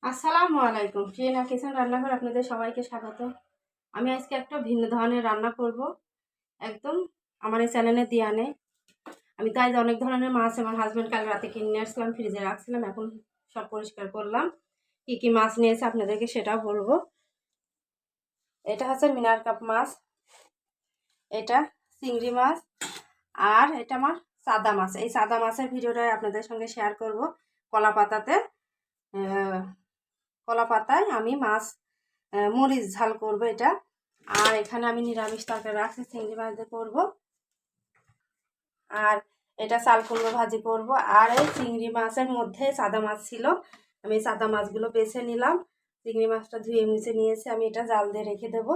আসসালামু আলাইকুম। রিনা কিচেন রান্নাঘর আপনাদের সবাইকে স্বাগত। আমি আজকে একটা ভিন্ন ধরনের রান্না করব, একদম আমার এই চ্যানেলে দেয়া নেই। আমি তাই অনেক ধরনের মাছ আমার হাজব্যান্ড কাল রাতে কিনে আসলাম, ফ্রিজে রাখছিলাম, এখন সব পরিষ্কার করলাম। কি কি মাছ নিয়েছে আপনাদেরকে সেটাও বলবো। এটা হচ্ছে মিনার কাপ মাছ, এটা চিংড়ি মাছ, আর এটা আমার সাদা মাছ। এই সাদা মাছের ভিডিওটা আপনাদের সঙ্গে শেয়ার করব। কলা পাতাতে কলা পাতায় আমি মাছ মরিচ ঝাল করব এটা। আর এখানে আমি নিরামিষ তরকারি রাখছি, চিংড়ি মাছ দিয়ে করবো। আর এটা চাল কুমড়ো ভাজি করব। আর এই চিংড়ি মাছের মধ্যে সাদা মাছ ছিল, আমি সাদা মাছগুলো বেছে নিলাম। চিংড়ি মাছটা ধুয়ে মুছে নিয়েছি, আমি এটা জাল দিয়ে রেখে দেব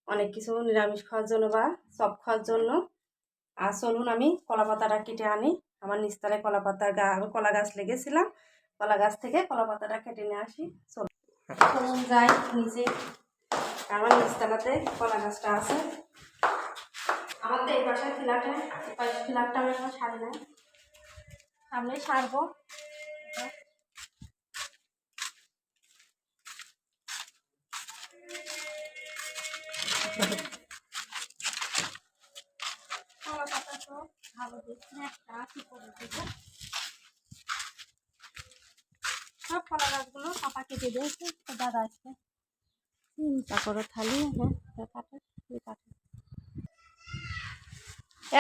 অনেক কিছু নিরামিষ খাওয়ার জন্য বা সব খাওয়ার জন্য। আর চলুন আমি কলা পাতাটা কেটে আনি। আমার নিচতলায় কলা পাতার কলা গাছ লেগেছিলাম, কলা গাছ থেকে কলা পাতাটা কেটে নিয়ে আসি। চলুন যাই নিচে, আমার নিচতলাতে কলা গাছটা আছে। আমাদের এই পাশের ফ্ল্যাটে, এই পাশের ফ্ল্যাটটা আমি এখন সারি নাই, সামনেই সারবো। কলা পাতা তো ভালো দেখছি একটা কি করে দিতে, সব কলা গাছগুলো পাতা কেটে দিয়েছে। তো দাদা আসছে, চিন্তা করো থালি।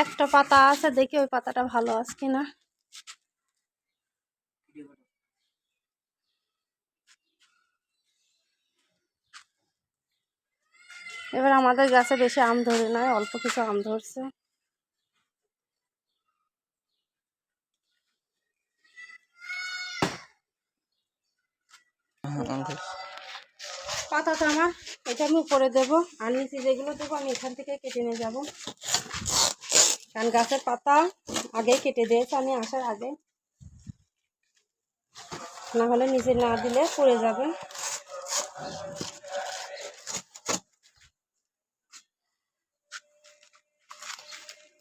একটা পাতা আছে, দেখি ওই পাতাটা ভালো আছে কিনা। এবার আমাদের গাছে বেশি আম ধরে নয়, অল্প কিছু আম ধরছে। পাতাটা আমার এটা আমি উপরে দেবো, আর নিচে যেগুলো দেবো আমি এখান থেকে কেটে নিয়ে যাবো, কারণ গাছের পাতা আগে কেটে দিয়েছে আমি আসার আগে, না হলে নিচে না দিলে পড়ে যাবে।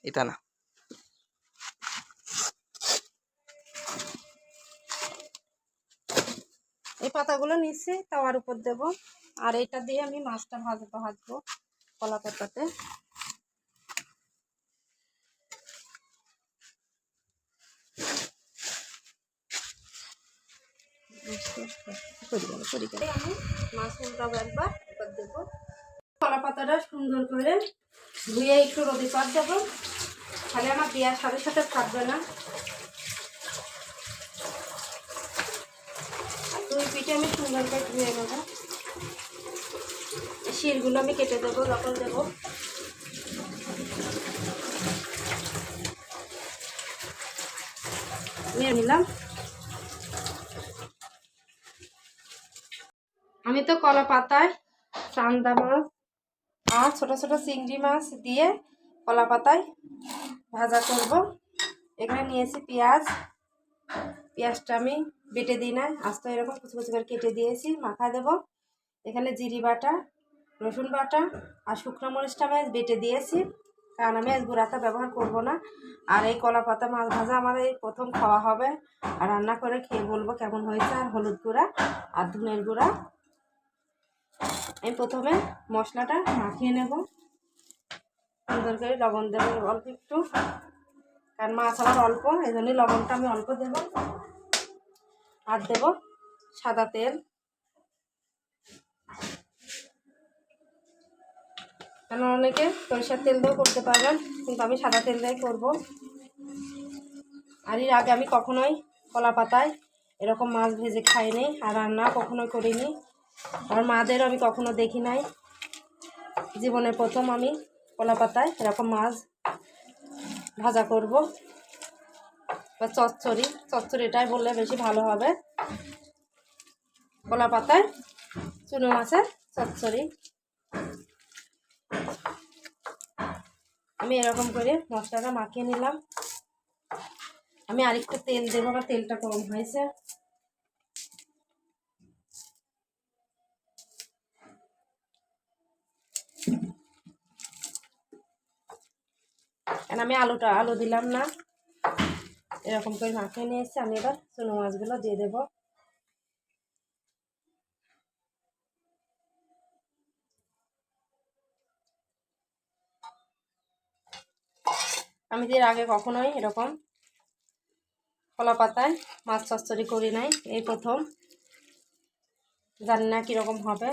এটা না, এই পাতাগুলো নিচ্ছি তাওয়ার উপর দেব, আর এটা দিয়ে আমি মাছটা ভাজবো কলা পাতাতে। আমি মাছ উল্টাবো, একবার দেবো। কলা পাতাটা সুন্দর করে ধুয়ে একটু রোদে পাত দেবো, তাহলে আমার দেওয়ার সাথে সাথে থাকবে না। দুই পিঠে আমি সুন্দর করে ধুয়ে নেবো, শিরগুলো আমি কেটে দেবো, লবণ দেবো। নিয়ে নিলাম। আমি তো কলা পাতায় চান্দা মাছ আর ছোট ছোট চিংড়ি মাছ দিয়ে কলা পাতায় ভাজা করব। এখানে নিয়েছি পেঁয়াজ, পেঁয়াজটা আমি বেটে দিই না, আস্তে এরকম কুচি কুচি করে কেটে দিয়েছি, মাখা দেব। এখানে জিরি বাটা, রসুন বাটা আর শুকনো মরিচটা আমি বেটে দিয়েছি, কারণ আমি আজ গুঁড়াটা ব্যবহার করব না। আর এই কলা পাতা মাছ ভাজা আমার এই প্রথম খাওয়া হবে, আর রান্না করে খেয়ে বলবো কেমন হয়েছে। আর হলুদ গুঁড়া আর ধনের গুঁড়া আমি প্রথমে মশলাটা মাখিয়ে নেব, সুন্দর করে লবণ দেবো অল্প একটু, কারণ মাছ আমার অল্প, এই জন্যই লবণটা আমি অল্প দেব। আর দেব সাদা তেল, কেন অনেকে সরিষার তেল দিয়েও করতে পারবেন, কিন্তু আমি সাদা তেল দিয়ে করবো। আর এর আগে আমি কখনোই কলা পাতায় এরকম মাছ ভেজে খাইনি, আর রান্না কখনোই করিনি, আর মাদেরও আমি কখনো দেখি নাই। জীবনের প্রথম আমি কলা পাতায় এরকম মাছ ভাজা করব, বা চচ্চড়িটাই বললে বেশি ভালো হবে। কলা পাতায় চুনো মাছের চচ্চড়ি। আমি এরকম করে মশলাটা মাখিয়ে নিলাম। আমি আরেকটু তেল দেবো, বা তেলটা কম হয়েছে। কারণ আমি আলু দিলাম না, এরকম করে মাখিয়ে নিয়েছি। আমি এবার চুনো মাছগুলো দিয়ে দেবো। আমি এর আগে কখনোই এরকম কলা পাতায় মাছ চচ্চড়ি করি নাই, এই প্রথম। জানি না কীরকম হবে।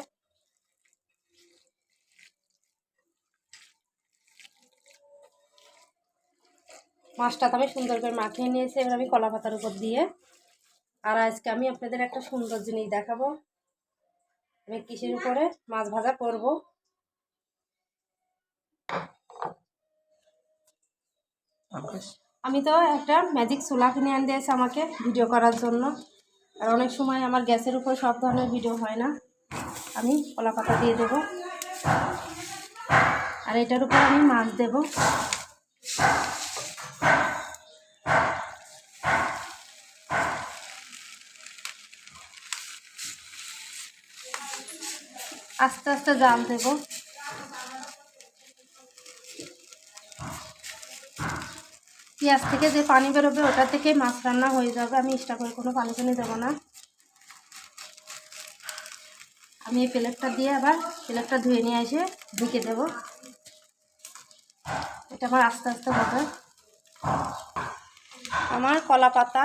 মাছটা তো আমি সুন্দর করে মাখিয়ে নিয়েছি, এবার আমি কলা পাতার উপর দিয়ে। আর আজকে আমি আপনাদের একটা সুন্দর জিনিস দেখাবো। আমি কিসের উপরে মাছ ভাজা করব। আমি তো একটা ম্যাজিক চুলা কিনে আন দিয়েছে আমাকে ভিডিও করার জন্য। আর অনেক সময় আমার গ্যাসের উপর সব ধরনের ভিডিও হয় না। আমি কলা পাতা দিয়ে দেবো, আর এটার উপর আমি মাছ দেব। আস্তে আস্তে জাল দেব। পেঁয়াজ থেকে যে পানি বেরোবে ওটা থেকে মাছ রান্না হয়ে যাবে। আমি এক্সট্রা করে কোনো পানি টানি দেবো না। আমি এই প্লেটটা দিয়ে আবার প্লেটটা ধুয়ে নিয়ে এসে ঢেকে দেব। এটা আবার আস্তে আস্তে হবে। আমার কলা পাতা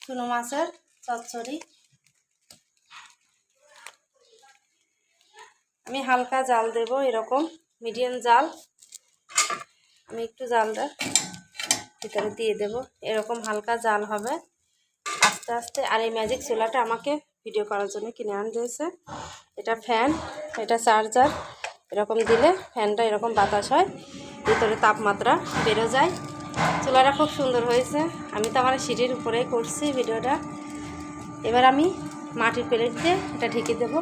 চুনো মাছের চচ্চড়ি। আমি হালকা জাল দেব, এরকম মিডিয়াম জাল। আমি একটু জালটা ভিতরে দিয়ে দেব, এরকম হালকা জাল হবে আস্তে আস্তে। আর এই ম্যাজিক চুলাটা আমাকে ভিডিও করার জন্য কিনে আন দিয়েছে। এটা ফ্যান, এটা চার্জার। এরকম দিলে ফ্যানটা এরকম বাতাস হয়, ভিতরে তাপমাত্রা বেরো যায়। চুলাটা খুব সুন্দর হয়েছে। আমি তো আমার সিঁড়ির উপরেই করছি ভিডিওটা। এবার আমি মাটির প্লেট দিয়ে এটা ঢেকে দেব।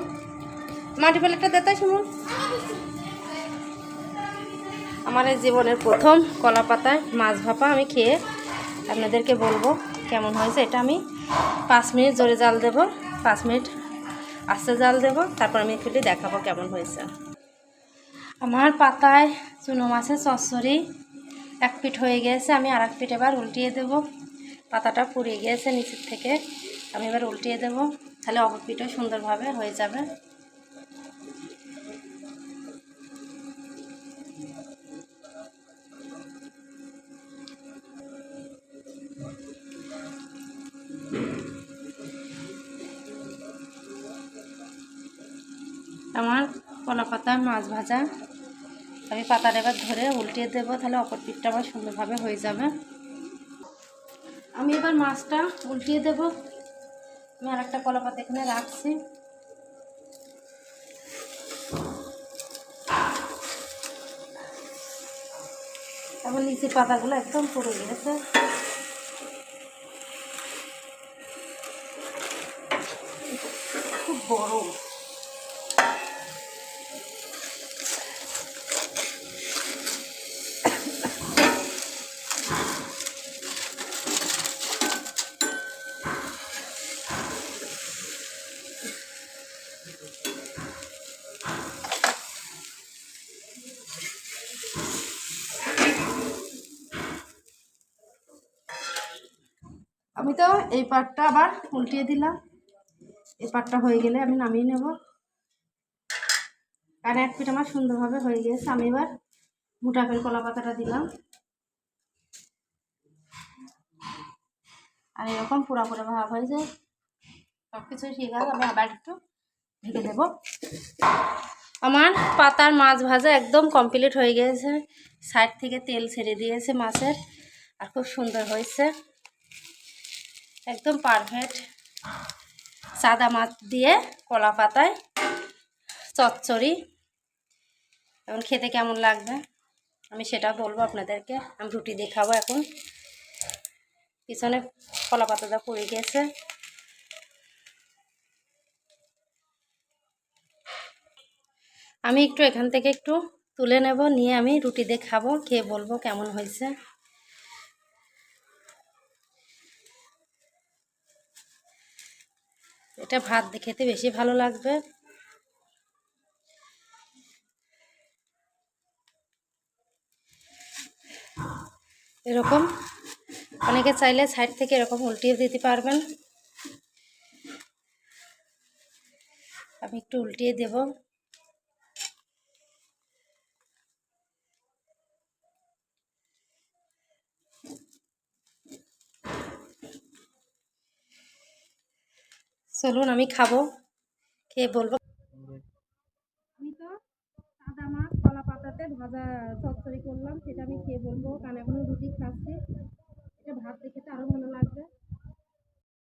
মাটির প্লেটটা দিতে শুনুন। আমার এই জীবনের প্রথম কলা পাতায় মাছ ভাপা আমি খেয়ে আপনাদেরকে বলবো কেমন হয়েছে। এটা আমি 5 মিনিট জোরে জাল দেব, 5 মিনিট আস্তে জাল দেব, তারপর আমি একটু দেখাবো কেমন হয়েছে। আমার পাতায় চুনো মাছের চচ্চড়ি এক পিঠ হয়ে গিয়েছে। আমি আর এক পিঠ এবার উল্টিয়ে দেব। পাতাটা পুড়িয়ে গিয়েছে নিচের থেকে, আমি এবার উল্টিয়ে দেব, তাহলে অপর পিঠও সুন্দরভাবে হয়ে যাবে। আমার কলা পাতায় মাছ ভাজা, আমি পাতাটা এবার ধরে উল্টিয়ে দেবো, তাহলে অপর পিঠটা আবার সুন্দরভাবে হয়ে যাবে। আমি এবার মাছটা উল্টিয়ে দেব। আমি আর একটা কলা পাতা এখানে রাখছি। তারপর নিচের পাতাগুলো একদম পুড়ে গেছে। খুব গরম। আমি তো এই পাটটা আবার উল্টিয়ে দিলাম। এই পাটটা হয়ে গেলে আমি নামিয়ে নেব। কারণ এক পিঠ আমার সুন্দরভাবে হয়ে গেছে। আমি এবার মোটা করে কলা পাতাটা দিলাম, আর এরকম পুরা পুরা ভাব হয়ে যায়। সব কিছু ঠিক আছে। আমি আবার একটু ঢেকে দেব। আমার পাতার মাছ ভাজা একদম কমপ্লিট হয়ে গেছে। সাইড থেকে তেল ছেড়ে দিয়েছে মাছের, আর খুব সুন্দর হয়েছে, একদম পারফেক্ট। সাদা মাছ দিয়ে কলা পাতায় চচ্চড়ি এখন খেতে কেমন লাগবে আমি সেটা বলবো আপনাদেরকে। আমি রুটি দিয়ে খাবো এখন। পিছনে কলা পাতাটা পড়ে গেছে। আমি একটু এখান থেকে একটু তুলে নেব, নিয়ে আমি রুটি দিয়ে খাবো, খেয়ে বলবো কেমন হয়েছে। এটা ভাত দিয়ে খেতে বেশি ভালো লাগবে। এরকম অনেকে চাইলে সাইড থেকে এরকম উল্টিয়ে দিতে পারবেন। আমি একটু উল্টিয়ে দেব। চলুন আমি খাবো, খেয়ে বলবো। আমি তো সাদা মাছ কলা পাতাতে ভাজা চচ্চড়ি করলাম, সেটা আমি খেয়ে বলবো, কারণ এখনো রুটি খাচ্ছি। এটা ভাত দিয়ে খেতে আরো ভালো লাগবে।